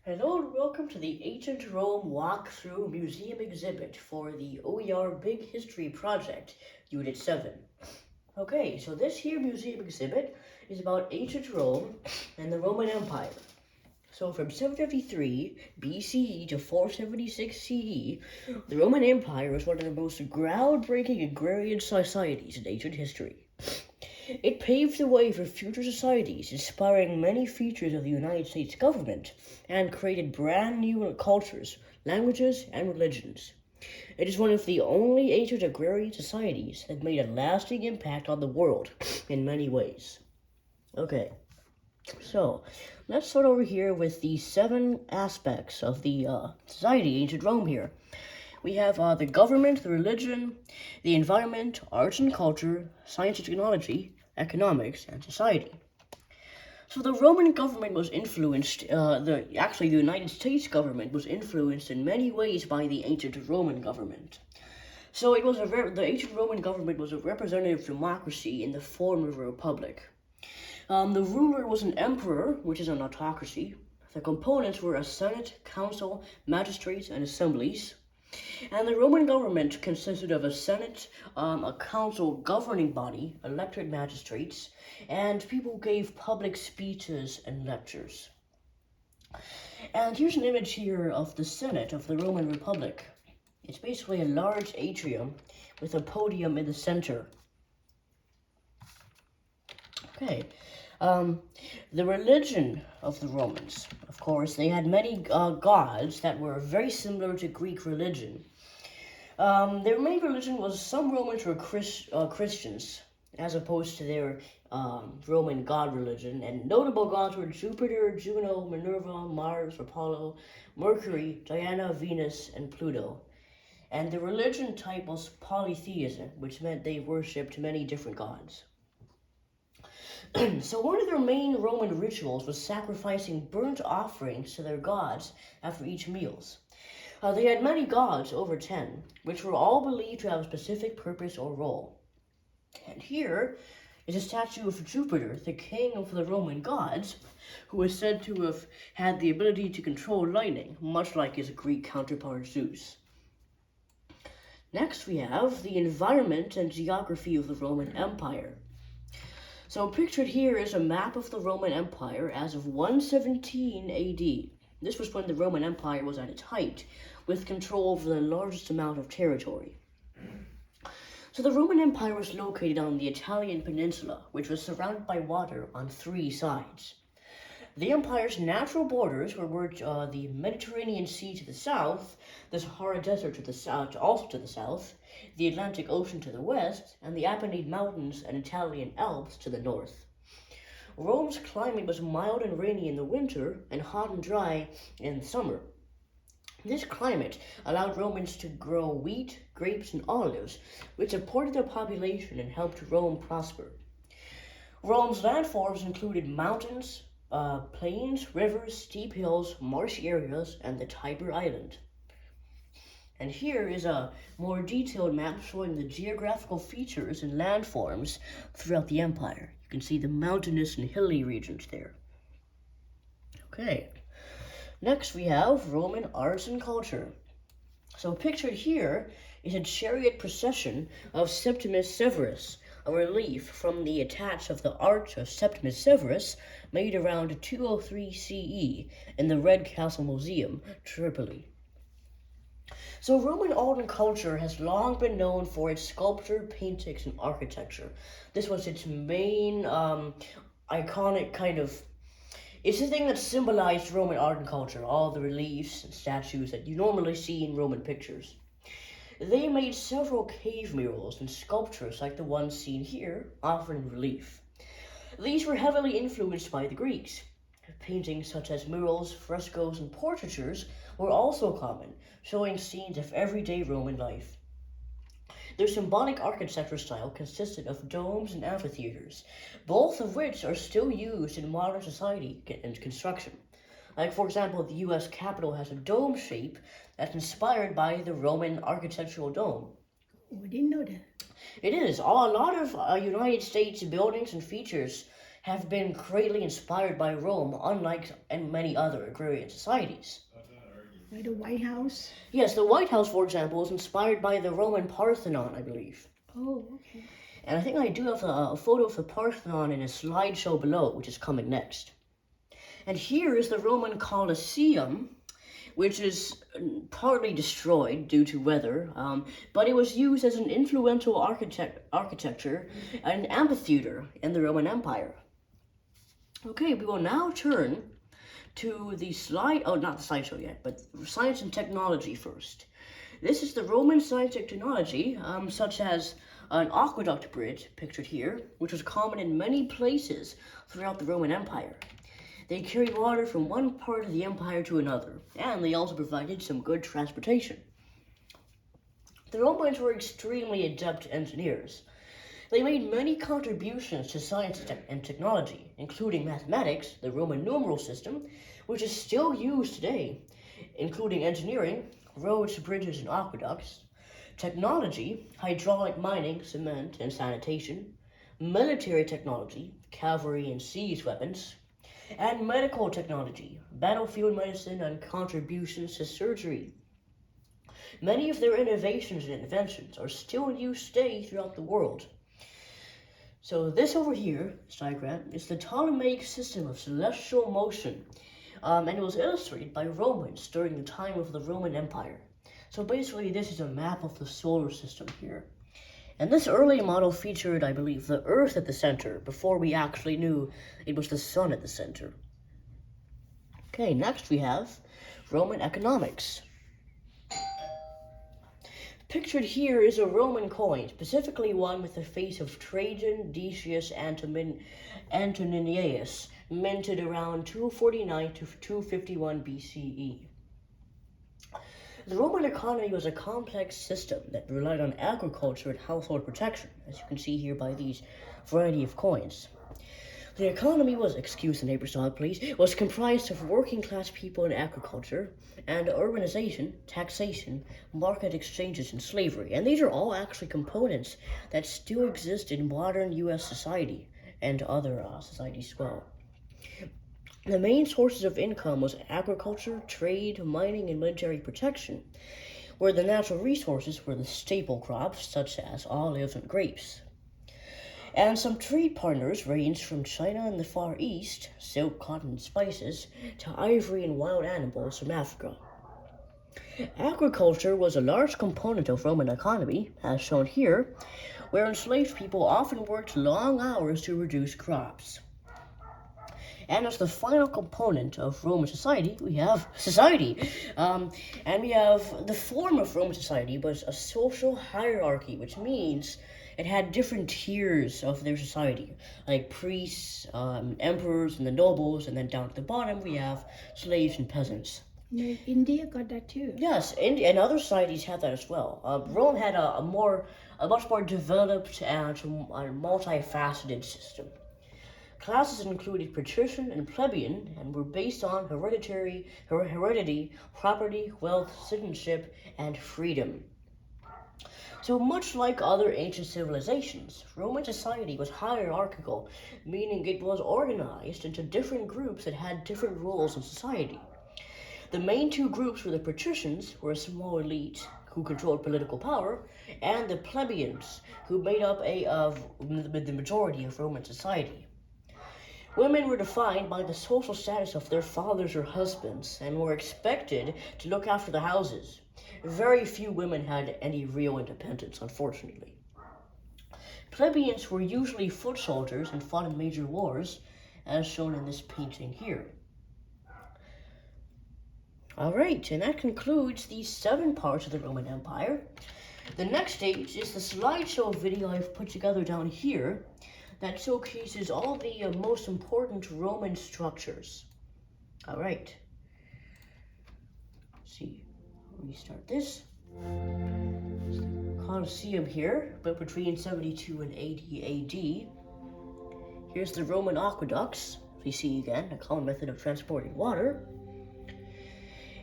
Hello and welcome to the Ancient Rome Walkthrough Museum Exhibit for the OER Big History Project, Unit 7. Okay, so this here museum exhibit is about ancient Rome and the Roman Empire. So from 753 BCE to 476 CE, the Roman Empire was one of the most groundbreaking agrarian societies in ancient history. It paved the way for future societies, inspiring many features of the United States government, and created brand new cultures, languages, and religions. It is one of the only ancient agrarian societies that made a lasting impact on the world in many ways. Okay, so let's start over here with the 7 aspects of the society, ancient Rome here. We have the government, the religion, the environment, arts and culture, science and technology, economics, and society. So the Roman government was influenced, the United States government was influenced in many ways by the ancient Roman government. So the ancient Roman government was a representative democracy in the form of a republic. The ruler was an emperor, which is an autocracy. The components were a senate, council, magistrates, and assemblies. And the Roman government consisted of a senate, a council governing body, elected magistrates, and people who gave public speeches and lectures. And here's an image here of the Senate of the Roman Republic. It's basically a large atrium with a podium in the center. Okay, the religion of the Romans, of course, they had many gods that were very similar to Greek religion. Their main religion was some Romans were Christians, as opposed to their Roman god religion, and notable gods were Jupiter, Juno, Minerva, Mars, Apollo, Mercury, Diana, Venus, and Pluto. And the religion type was polytheism, which meant they worshipped many different gods. So one of their main Roman rituals was sacrificing burnt offerings to their gods after each meals. They had many gods, over 10, which were all believed to have a specific purpose or role. And here is a statue of Jupiter, the king of the Roman gods, who is said to have had the ability to control lightning, much like his Greek counterpart Zeus. Next we have the environment and geography of the Roman Empire. So pictured here is a map of the Roman Empire as of 117 AD. This was when the Roman Empire was at its height, with control over the largest amount of territory. So the Roman Empire was located on the Italian peninsula, which was surrounded by water on 3 sides. The empire's natural borders were the Mediterranean Sea to the south, the Sahara Desert to the south, also to the south, the Atlantic Ocean to the west, and the Apennine Mountains and Italian Alps to the north. Rome's climate was mild and rainy in the winter and hot and dry in the summer. This climate allowed Romans to grow wheat, grapes, and olives, which supported their population and helped Rome prosper. Rome's landforms included mountains, plains, rivers, steep hills, marshy areas, and the Tiber Island. And here is a more detailed map showing the geographical features and landforms throughout the empire. You can see the mountainous and hilly regions there. Okay, next we have Roman arts and culture. So pictured here is a chariot procession of Septimus Severus, a relief from the attacks of the Arch of Septimus Severus made around 203 CE in the Red Castle Museum, Tripoli. So Roman art and culture has long been known for its sculpture, paintings, and architecture. This was its main iconic kind of, it's the thing that symbolized Roman art and culture, all the reliefs and statues that you normally see in Roman pictures. They made several cave murals and sculptures like the ones seen here, offering relief. These were heavily influenced by the Greeks. Paintings such as murals, frescoes, and portraitures were also common, showing scenes of everyday Roman life. Their symbolic architecture style consisted of domes and amphitheaters, both of which are still used in modern society and construction. Like, for example, the U.S. Capitol has a dome shape that's inspired by the Roman architectural dome. We didn't know that. It is. A lot of United States buildings and features have been greatly inspired by Rome, unlike in many other agrarian societies. Like the White House? Yes, the White House, for example, was inspired by the Roman Parthenon, I believe. Oh, okay. And I think I do have a photo of the Parthenon in a slideshow below, which is coming next. And here is the Roman Colosseum, which is partly destroyed due to weather, but it was used as an influential architecture and amphitheater in the Roman Empire. Okay, we will now turn to the not the slideshow yet, but science and technology first. This is the Roman science and technology, such as an aqueduct bridge, pictured here, which was common in many places throughout the Roman Empire. They carried water from one part of the empire to another, and they also provided some good transportation. The Romans were extremely adept engineers. They made many contributions to science and technology, including mathematics, the Roman numeral system, which is still used today, including engineering, roads, bridges, and aqueducts, technology, hydraulic mining, cement, and sanitation, military technology, cavalry and siege weapons, and medical technology, battlefield medicine, and contributions to surgery. Many of their innovations and inventions are still in use today throughout the world. So this over here, this diagram, is the Ptolemaic system of celestial motion, and it was illustrated by Romans during the time of the Roman Empire. So basically, this is a map of the solar system here. And this early model featured, I believe, the Earth at the center, before we actually knew it was the sun at the center. Okay, next we have Roman economics. Pictured here is a Roman coin, specifically one with the face of Trajan Decius Antoninus, minted around 249 to 251 BCE. The Roman economy was a complex system that relied on agriculture and household protection, as you can see here by these variety of coins. The economy was, excuse the neighbor's dog please, was comprised of working class people in agriculture, and urbanization, taxation, market exchanges, and slavery. And these are all actually components that still exist in modern U.S. society and other societies as well. The main sources of income was agriculture, trade, mining, and military protection, where the natural resources were the staple crops such as olives and grapes. And some trade partners ranged from China and the Far East, silk, cotton, and spices, to ivory and wild animals from Africa. Agriculture was a large component of Roman economy, as shown here, where enslaved people often worked long hours to produce crops. And as the final component of Roman society, we have society. And we have the form of Roman society was a social hierarchy, which means it had different tiers of their society, like priests, emperors, and the nobles, and then down at the bottom we have slaves and peasants. India got that too. Yes, India and other societies had that as well. Rome had a much more developed and multifaceted system. Classes included patrician and plebeian, and were based on heredity, property, wealth, citizenship, and freedom. So much like other ancient civilizations, Roman society was hierarchical, meaning it was organized into different groups that had different roles in society. The main two groups were the patricians, who were a small elite who controlled political power, and the plebeians, who made up the majority of Roman society. Women were defined by the social status of their fathers or husbands, and were expected to look after the houses. Very few women had any real independence, unfortunately. Plebeians were usually foot soldiers and fought in major wars, as shown in this painting here. Alright, and that concludes the 7 parts of the Roman Empire. The next stage is the slideshow video I've put together down here that showcases all the most important Roman structures. Alright. Let's see. Restart this. Colosseum here, built between 72 and 80 AD. Here's the Roman aqueducts. We see again a common method of transporting water.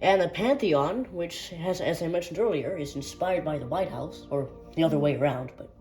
And the Pantheon, which has, as I mentioned earlier, is inspired by the White House, or the other way around, but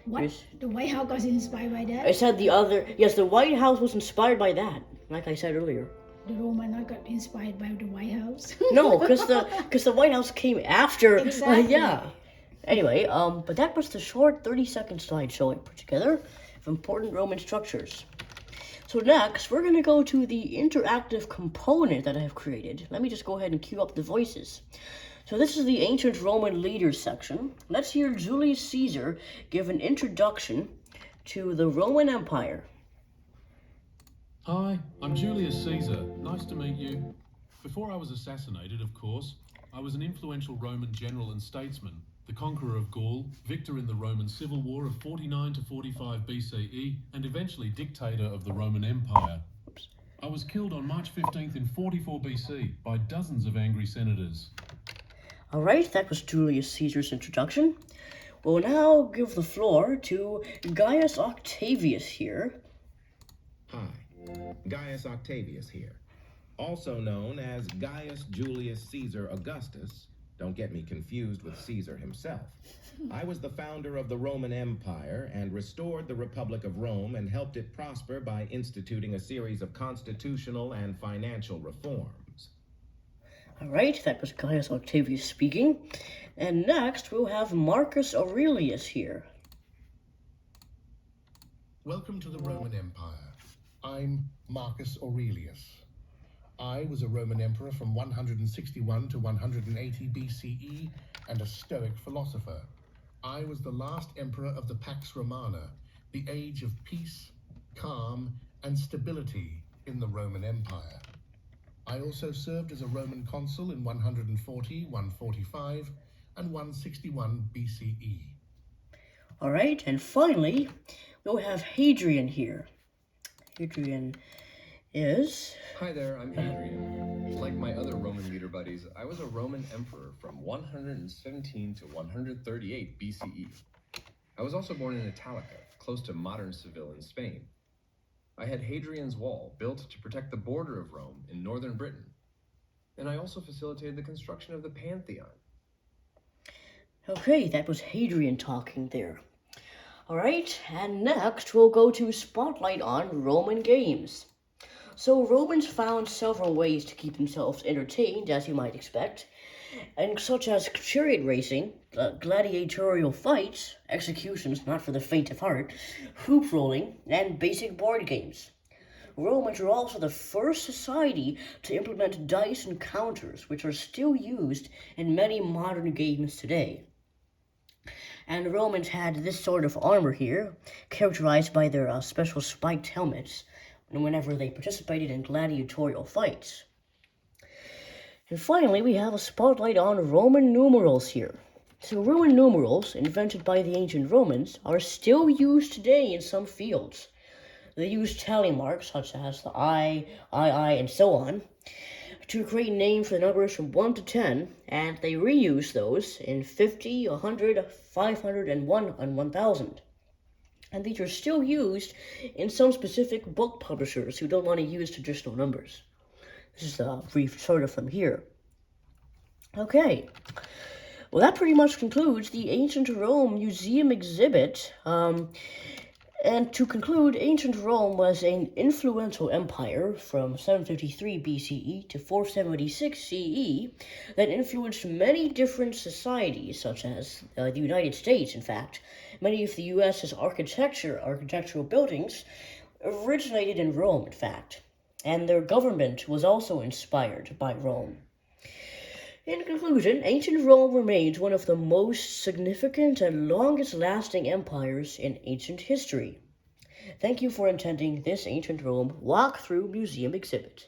What? Yes. The White House was inspired by I that? said yes, the White House was inspired by that, like I said earlier. The Roman not got inspired by the White House? No, because the White House came after. Exactly. Yeah. Anyway, but that was the short 30-second slideshow I put together of important Roman structures. So next, we're going to go to the interactive component that I have created. Let me just go ahead and cue up the voices. So this is the ancient Roman leaders section. Let's hear Julius Caesar give an introduction to the Roman Empire. Hi, I'm Julius Caesar. Nice to meet you. Before I was assassinated, of course, I was an influential Roman general and statesman, the conqueror of Gaul, victor in the Roman Civil War of 49 to 45 BCE, and eventually dictator of the Roman Empire. I was killed on March 15th in 44 BC by dozens of angry senators. All right, that was Julius Caesar's introduction. We'll now give the floor to Gaius Octavius here. Hi, Gaius Octavius here, also known as Gaius Julius Caesar Augustus. Don't get me confused with Caesar himself. I was the founder of the Roman Empire and restored the Republic of Rome and helped it prosper by instituting a series of constitutional and financial reforms. All right, that was Gaius Octavius speaking. And next, we'll have Marcus Aurelius here. Welcome to the Roman Empire. I'm Marcus Aurelius. I was a Roman emperor from 161 to 180 BCE and a Stoic philosopher. I was the last emperor of the Pax Romana, the age of peace, calm, and stability in the Roman Empire. I also served as a Roman consul in 140, 145, and 161 BCE. All right, and finally, we'll have Hadrian here. Hadrian is... Hi there, I'm Adrian. Like my other Roman leader buddies, I was a Roman emperor from 117 to 138 BCE. I was also born in Italica, close to modern Seville in Spain. I had Hadrian's Wall, built to protect the border of Rome in northern Britain. And I also facilitated the construction of the Pantheon. Okay, that was Hadrian talking there. All right, and next we'll go to Spotlight on Roman Games. So Romans found several ways to keep themselves entertained, as you might expect, and such as chariot racing, gladiatorial fights, executions not for the faint of heart, hoop rolling, and basic board games. Romans were also the first society to implement dice and counters, which are still used in many modern games today. And the Romans had this sort of armor here, characterized by their special spiked helmets, whenever they participated in gladiatorial fights. And finally, we have a spotlight on Roman numerals here. So Roman numerals, invented by the ancient Romans, are still used today in some fields. They use tally marks, such as the I, and so on, to create names for the numbers from 1 to 10, and they reuse those in 50, 100, 500, and 1,000. And these are still used in some specific book publishers who don't want to use traditional numbers. This is a brief sort of them here. Okay, well that pretty much concludes the Ancient Rome Museum exhibit. And to conclude, ancient Rome was an influential empire from 753 BCE to 476 CE that influenced many different societies, such as the United States, in fact. Many of the U.S.'s architectural buildings originated in Rome, in fact, and their government was also inspired by Rome. In conclusion, ancient Rome remains one of the most significant and longest-lasting empires in ancient history. Thank you for attending this Ancient Rome Walkthrough Museum exhibit.